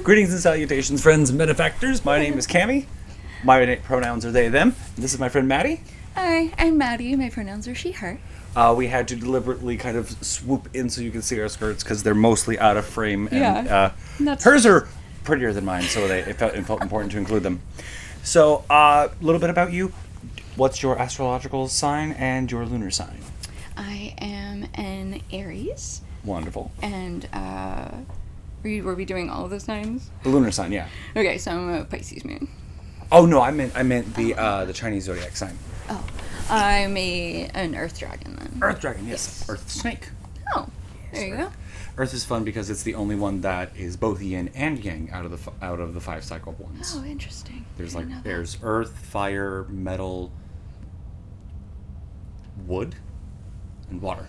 Greetings and salutations, friends and benefactors. My name is Cammie. My pronouns are they, them. This is my friend Maddy. Hi, I'm Maddy. My pronouns are she, her. We had to deliberately kind of swoop in so you can see our skirts because they're mostly out of frame. And hers are prettier than mine, so it felt important to include them. So, a little bit about you. What's your astrological sign and your lunar sign? I am an Aries. Wonderful. And were we doing all of the signs? The lunar sign, yeah. Okay, so I'm a Pisces moon. Oh no, I meant the Chinese zodiac sign. Oh, I'm an Earth dragon then. Earth dragon, yes. Earth snake. Oh, there you go. Earth is fun because it's the only one that is both yin and yang out of the 5 cycle ones. Oh, interesting. There's earth, fire, metal, wood, and water.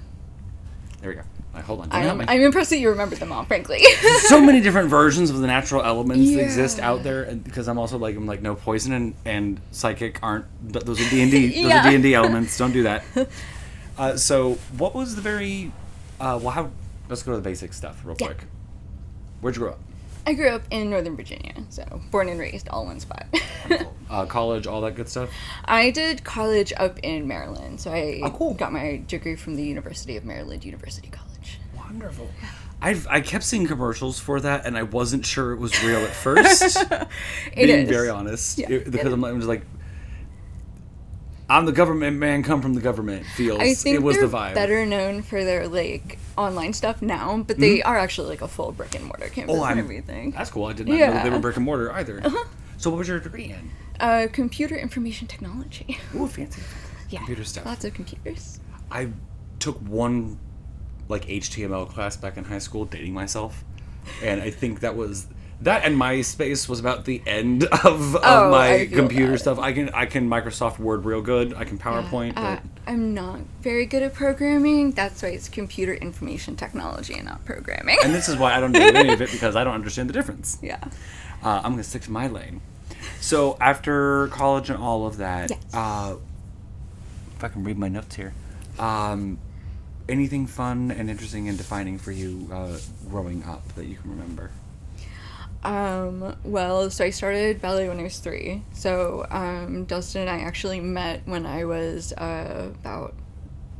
There we go. Hold on. I'm impressed that you remembered them all, frankly. So many different versions of the natural elements that exist out there, and because I'm like no, poison and psychic aren't those are D&D. Those are D&D elements. Don't do that. So what was the very let's go to the basic stuff real quick. Where'd you grow up? I grew up in Northern Virginia, so born and raised all in one spot. College, all that good stuff? I did college up in Maryland, so I cool. got my degree from the University of Maryland University College. Wonderful. I kept seeing commercials for that, and I wasn't sure it was real at first. Being very honest. Yeah, because I'm just like, I'm the government man, come from the government feels. I think it was they're the vibe. better known for their online stuff now, but they are actually a full brick and mortar campus and everything. That's cool. I did not know they were brick and mortar either. So what was your degree in? Computer information technology. Ooh, fancy. Yeah, computer stuff. Lots of computers. I took one HTML class back in high school, dating myself, and I think that and MySpace was about the end of my computer stuff. I can Microsoft Word real good. I can PowerPoint. But I'm not very good at programming. That's why it's computer information technology and not programming. And this is why I don't do any of it, because I don't understand the difference. Yeah. I'm going to stick to my lane. So after college and all of that, if I can read my notes here, anything fun and interesting and defining for you growing up that you can remember? So I started ballet when I was 3. So, Dustin and I actually met when I was, about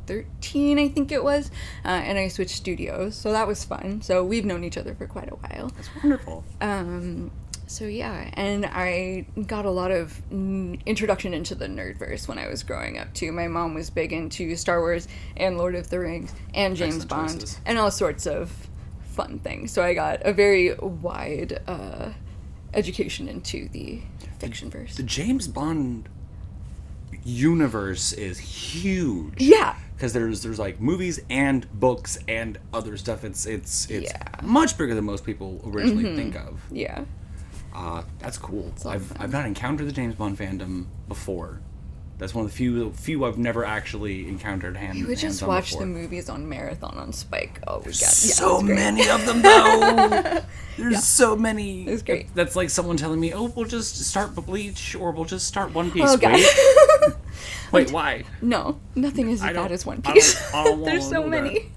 13, I think it was, and I switched studios, so that was fun. So we've known each other for quite a while. That's wonderful. So yeah, and I got a lot of introduction into the nerdverse when I was growing up too. My mom was big into Star Wars and Lord of the Rings and James Bond and all sorts of fun things. So I got a very wide education into the fiction verse. The James Bond universe is huge. Yeah. Because there's movies and books and other stuff. It's much bigger than most people originally think of. Yeah. That's cool. I've not encountered the James Bond fandom before. That's one of the few I've never actually encountered hands-on. You would just watch the movies on marathon on Spike. Oh, there's so many of them, though. There's so many. It was great. That's like someone telling me, "Oh, we'll just start Bleach, or we'll just start One Piece." Oh, God. Wait, why? No, nothing is as bad as One Piece. There's so many.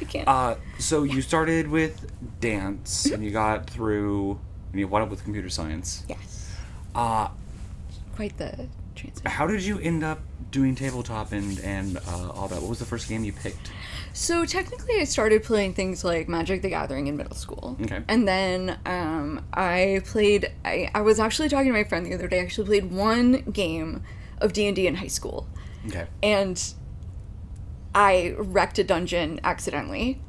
I can't. So you started with dance, and you got through, and you wound up with computer science. Yes. Quite the transition. How did you end up doing tabletop and all that? What was the first game you picked? So technically I started playing things like Magic the Gathering in middle school. Okay. And then I was actually talking to my friend the other day. I actually played one game of D&D in high school. Okay. And I wrecked a dungeon accidentally.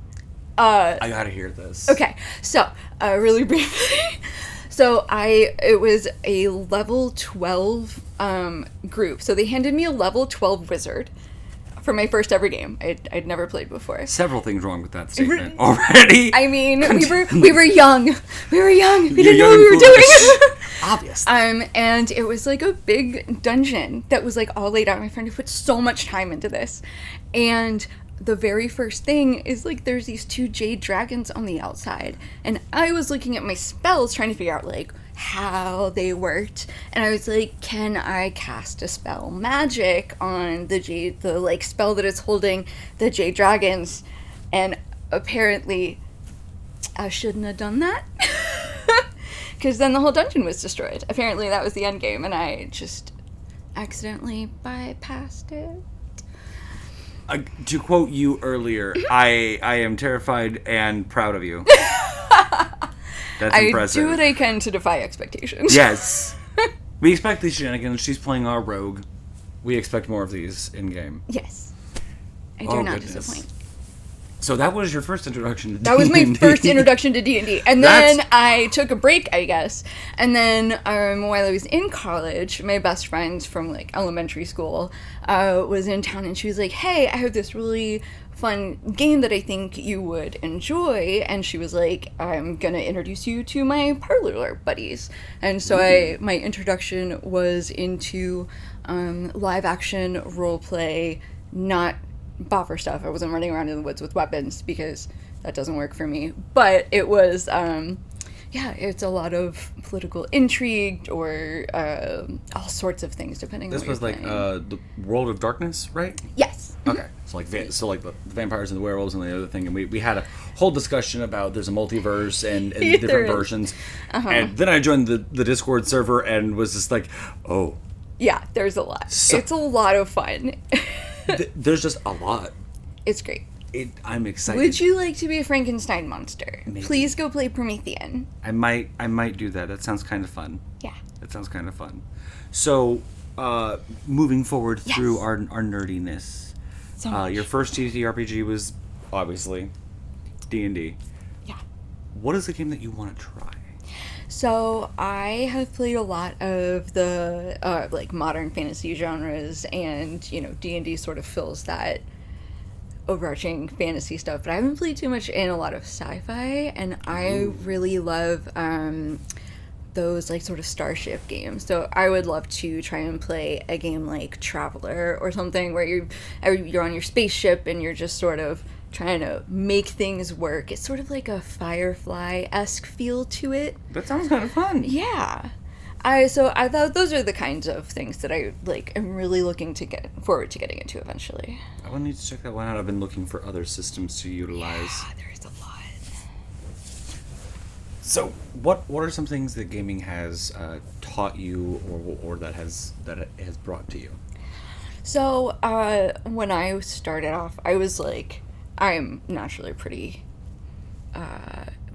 I gotta hear this. Okay. So, really briefly. So it was a level 12 group. So they handed me a level 12 wizard for my first ever game. I'd never played before. Several things wrong with that statement already. I mean, we were young. We were young. We didn't know what we were doing. Obviously. And it was like a big dungeon that was like all laid out. My friend had put so much time into this. And the very first thing is like there's these 2 jade dragons on the outside, and I was looking at my spells trying to figure out like how they worked, and I was like, can I cast a spell magic on the spell that is holding the jade dragons? And apparently I shouldn't have done that. because then the whole dungeon was destroyed. Apparently that was the end game, and I just accidentally bypassed it. To quote you earlier, I am terrified and proud of you. That's impressive. I do what I can to defy expectations. Yes. We expect these shenanigans. She's playing our rogue. We expect more of these in-game. Yes. I do not disappoint. So that was your first introduction to D&D. That was my first introduction to D&D. And then I took a break, I guess. And then while I was in college, my best friend from like elementary school was in town, and she was like, hey, I have this really fun game that I think you would enjoy. And she was like, I'm going to introduce you to my Parlor buddies. And so my introduction was into live action role play, not boffer stuff. I wasn't running around in the woods with weapons because that doesn't work for me. But it was, it's a lot of political intrigue or all sorts of things depending on what you're playing. This was like the World of Darkness, right? Yes. Okay. So like the vampires and the werewolves and the other thing, and we had a whole discussion about there's a multiverse and different versions. And then I joined the Discord server and was just like, oh. Yeah, there's a lot. It's a lot of fun. There's just a lot. It's great. I'm excited. Would you like to be a Frankenstein monster? Maybe. Please go play Promethean. I might do that. That sounds kind of fun. Yeah. That sounds kind of fun. So, moving forward through our nerdiness. So your first TTRPG was obviously D&D. Yeah. What is the game that you want to try? So I have played a lot of the like modern fantasy genres, and D&D sort of fills that overarching fantasy stuff. But I haven't played too much in a lot of sci-fi, and I really love those like sort of starship games. So I would love to try and play a game like Traveler or something where you're on your spaceship and you're just sort of trying to make things work. It's sort of like a Firefly-esque feel to it. That sounds kind of fun. Yeah. I thought those are the kinds of things that I am really looking to get forward to getting into eventually. I will need to check that one out. I've been looking for other systems to utilize. Yeah, there's a lot. So, what are some things that gaming has taught you, or that it has brought to you? So, when I started off, I was like, I'm naturally a pretty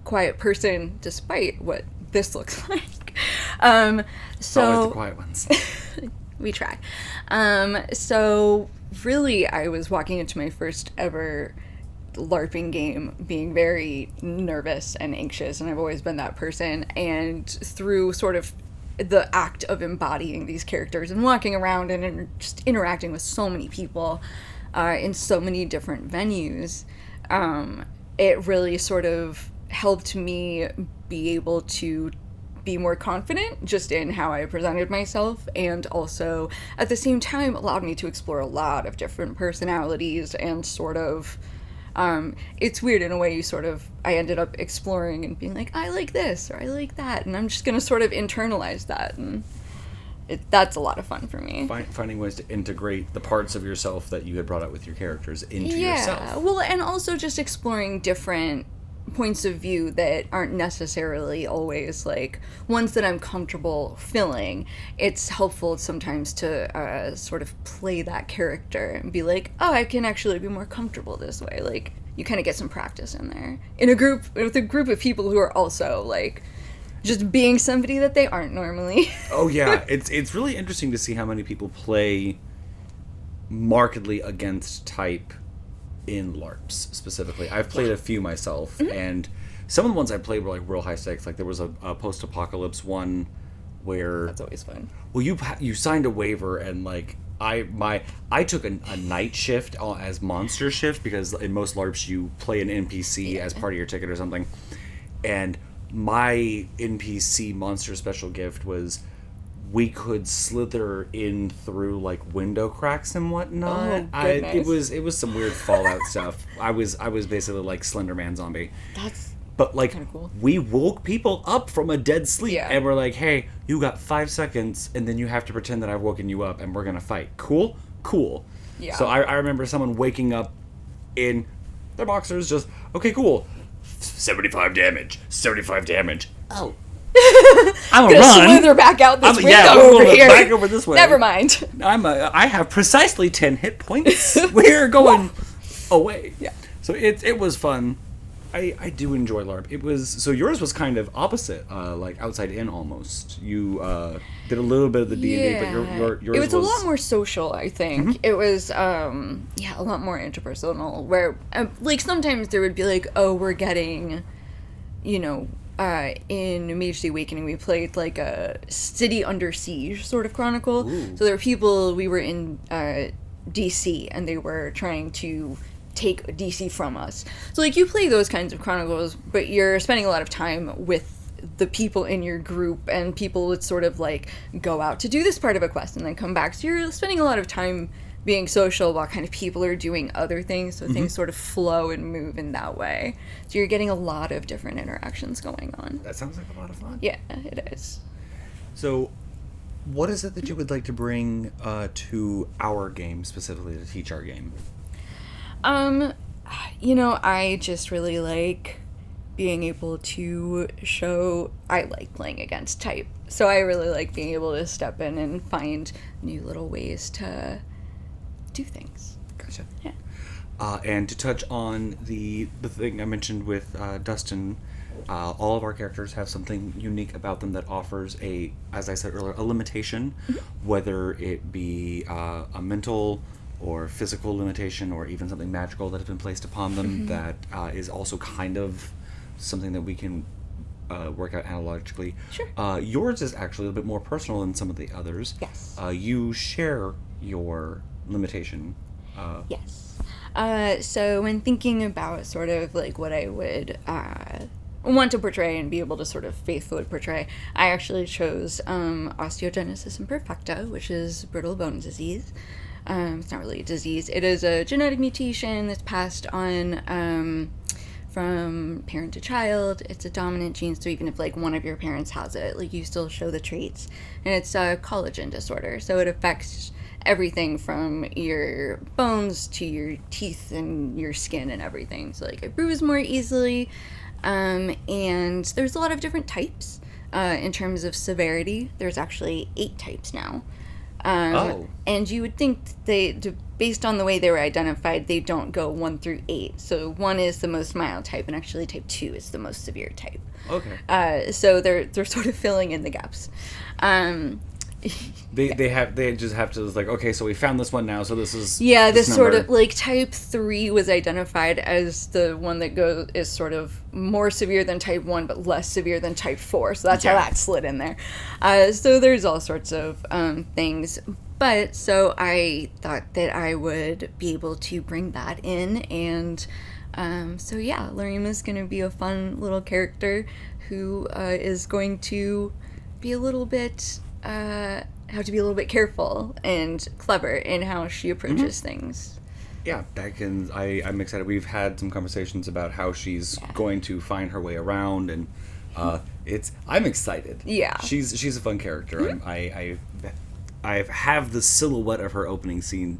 quiet person, despite what this looks like. Always the quiet ones. We try. So really, I was walking into my first ever LARPing game being very nervous and anxious, and I've always been that person. And through sort of the act of embodying these characters and walking around and just interacting with so many people in so many different venues, it really sort of helped me be able to be more confident just in how I presented myself, and also at the same time allowed me to explore a lot of different personalities and sort of it's weird in a way. I ended up exploring and being like, I like this or I like that, and I'm just gonna sort of internalize that, and that's a lot of fun for me. Finding ways to integrate the parts of yourself that you had brought out with your characters into yourself. Yeah, well, and also just exploring different points of view that aren't necessarily always like ones that I'm comfortable filling. It's helpful sometimes to sort of play that character and be like, oh, I can actually be more comfortable this way. Like, you kind of get some practice in there with a group of people who are also like just being somebody that they aren't normally. Oh yeah, it's really interesting to see how many people play markedly against type in LARPs specifically. I've played a few myself, and some of the ones I played were like real high stakes. Like there was a post-apocalypse one where that's always fun. Well, you signed a waiver, and like I took a night shift as monster shift, because in most LARPs you play an NPC as part of your ticket or something, and my NPC monster special gift was we could slither in through like window cracks and whatnot. Oh, goodness. It was some weird Fallout stuff. I was basically like Slender Man zombie. But like cool. We woke people up from a dead sleep, and we're like, hey, you got 5 seconds, and then you have to pretend that I've woken you up, and we're gonna fight. Cool. Yeah. So I remember someone waking up in their boxers, just okay, cool. 75 damage. Oh. I'm gonna run. Slither back out this window over here. Back over this way. Never mind. I have precisely 10 hit points. We're going away. Yeah. So it was fun. I do enjoy LARP. It was so yours was kind of opposite, like outside in almost. You did a little bit of the D&D, but yours it was a lot more social. I think it was a lot more interpersonal. Where like sometimes there would be like, oh, we're getting, in Mage the Awakening we played like a city under siege sort of chronicle. Ooh. So there were people, we were in DC and they were trying to take DC from us. So like you play those kinds of chronicles, but you're spending a lot of time with the people in your group, and people would sort of like go out to do this part of a quest and then come back. So you're spending a lot of time being social while kind of people are doing other things, so things sort of flow and move in that way. So you're getting a lot of different interactions going on. That sounds like a lot of fun. Yeah, it is. So what is it that you would like to bring to our game, specifically to teach our game? I just really like being able to show, I like playing against type. So I really like being able to step in and find new little ways to do things. Gotcha. Yeah. And to touch on the thing I mentioned with Dustin, all of our characters have something unique about them that offers as I said earlier, a limitation, whether it be a mental or physical limitation, or even something magical that has been placed upon them that is also kind of something that we can work out analogically. Sure. Yours is actually a little bit more personal than some of the others. Yes. You share your limitation. Yes. So when thinking about sort of like what I would want to portray and be able to sort of faithfully portray, I actually chose osteogenesis imperfecta, which is brittle bone disease. It's not really a disease. It is a genetic mutation that's passed on from parent to child. It's a dominant gene, so even if like one of your parents has it, like you still show the traits. And it's a collagen disorder, so it affects everything from your bones to your teeth and your skin and everything. So like I bruise more easily, and there's a lot of different types in terms of severity. There's actually 8 types now. And you would think based on the way they were identified, they don't go 1 through 8. So 1 is the most mild type, and actually type 2 is the most severe type. Okay. So they're sort of filling in the gaps. They just have to like, okay, so we found this one now, so this is this sort of like type 3 was identified as the one that is sort of more severe than type 1 but less severe than type 4, so that's how that slid in there. So there's all sorts of things, but so I thought that I would be able to bring that in, and Larima's going to be a fun little character who is going to be a little bit have to be a little bit careful and clever in how she approaches things. Yeah, I'm excited. We've had some conversations about how she's going to find her way around, and I'm excited. Yeah, she's a fun character. I have the silhouette of her opening scene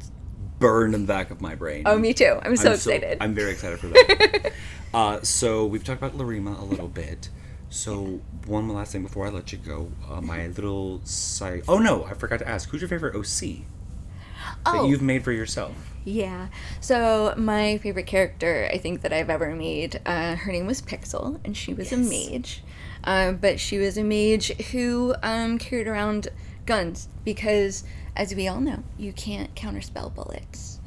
burned in the back of my brain. Oh, me too. I'm so excited. I'm very excited for that. So we've talked about Larima a little bit. So one last thing before I let you go, my little side. Oh no, I forgot to ask. Who's your favorite OC that you've made for yourself? Yeah. So my favorite character I think that I've ever made, her name was Pixel, and she was a mage. But she was a mage who carried around guns because, as we all know, you can't counterspell bullets.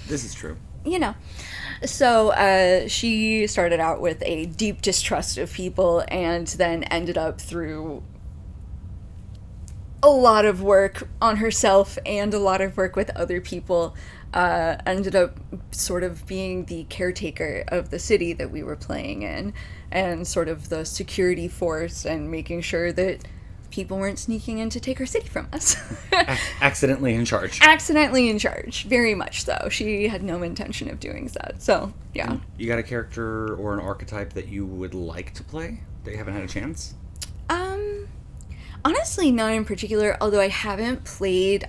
This is true. So she started out with a deep distrust of people, and then ended up through a lot of work on herself and a lot of work with other people, ended up sort of being the caretaker of the city that we were playing in, and sort of the security force, and making sure that people weren't sneaking in to take our city from us. Accidentally in charge. Accidentally in charge, very much so. She had no intention of doing that, so, yeah. And you got a character or an archetype that you would like to play that you haven't had a chance? Honestly, not in particular, although I haven't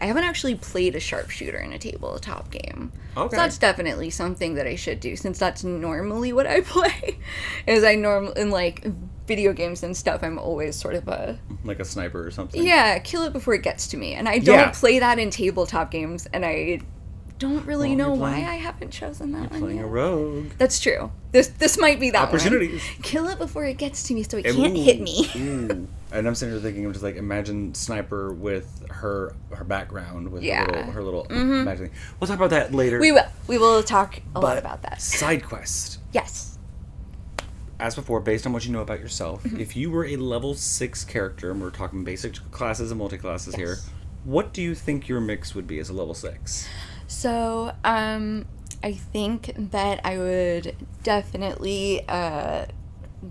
actually played a sharpshooter in a tabletop game. Okay. So that's definitely something that I should do, since that's normally what I play. In like video games and stuff, I'm always sort of like a sniper or something. Yeah, kill it before it gets to me. And I don't play that in tabletop games, and I don't really know why I haven't chosen that one. Playing yet. a rogue. That's true. This might be that Opportunities. one. Kill it before it gets to me so it can't hit me. Ooh. And I'm sitting here thinking, I'm just like, imagine Sniper with her background, with her little magic thing. We'll talk about that later. We will. We will talk a lot about that. Side quest. Yes. As before, based on what you know about yourself, if you were a level 6 character, and we're talking basic classes and multi-classes here, what do you think your mix would be as a level 6? So, I think that I would definitely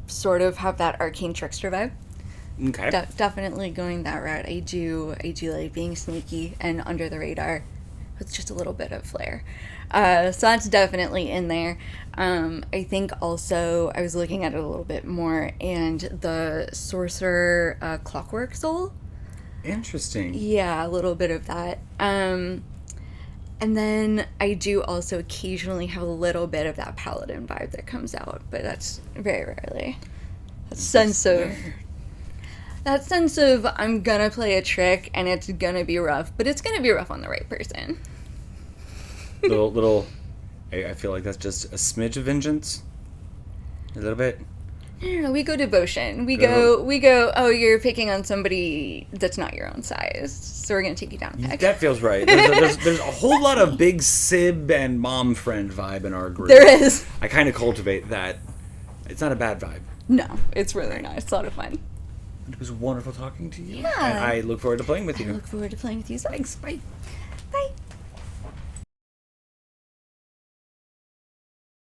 sort of have that arcane trickster vibe. Okay. Definitely going that route. I do like being sneaky and under the radar with just a little bit of flair. So that's definitely in there. I think also I was looking at it a little bit more, and the sorcerer clockwork soul. Interesting. Yeah, a little bit of that. And then I do also occasionally have a little bit of that paladin vibe that comes out, but that's very rarely. That sense of I'm gonna play a trick and it's gonna be rough, but it's gonna be rough on the right person. I feel like that's just a smidge of vengeance. A little bit. No, we go devotion. We go, oh, you're picking on somebody that's not your own size, so we're going to take you down a peg. That feels right. There's a whole lot of big sib and mom friend vibe in our group. There is. I kind of cultivate that. It's not a bad vibe. No, it's really nice. It's a lot of fun. It was wonderful talking to you. Yeah. And I look forward to playing with you. I look forward to playing with you. Thanks. Bye. Bye.